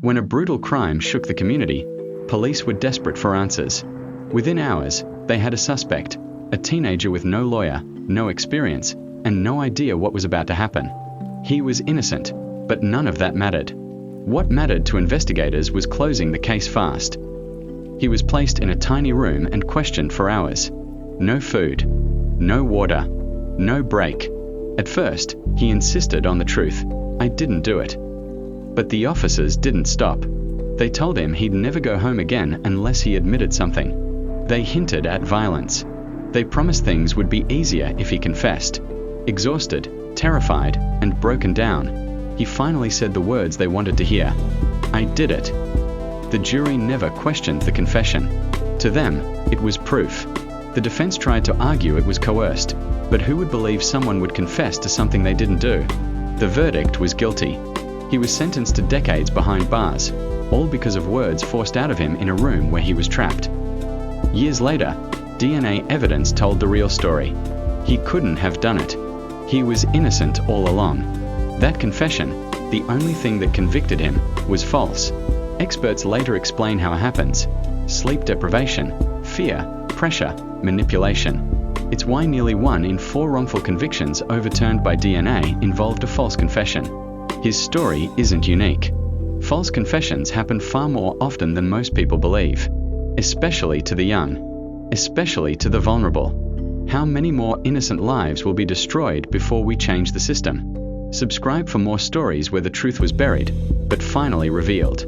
When a brutal crime shook the community, police were desperate for answers. Within hours, they had a suspect, a teenager with no lawyer, no experience, and no idea what was about to happen. He was innocent, but none of that mattered. What mattered to investigators was closing the case fast. He was placed in a tiny room and questioned for hours. No food, no water, no break. At first, he insisted on the truth. "I didn't do it." But the officers didn't stop. They told him he'd never go home again unless he admitted something. They hinted at violence. They promised things would be easier if he confessed. Exhausted, terrified, and broken down, he finally said the words they wanted to hear. "I did it." The jury never questioned the confession. To them, it was proof. The defense tried to argue it was coerced, but who would believe someone would confess to something they didn't do? The verdict was guilty. He was sentenced to decades behind bars, all because of words forced out of him in a room where he was trapped. Years later, DNA evidence told the real story. He couldn't have done it. He was innocent all along. That confession, the only thing that convicted him, was false. Experts later explain how it happens: sleep deprivation, fear, pressure, manipulation. It's why nearly 1 in 4 wrongful convictions overturned by DNA involved a false confession. His story isn't unique. False confessions happen far more often than most people believe, especially to the young, especially to the vulnerable. How many more innocent lives will be destroyed before we change the system? Subscribe for more stories where the truth was buried, but finally revealed.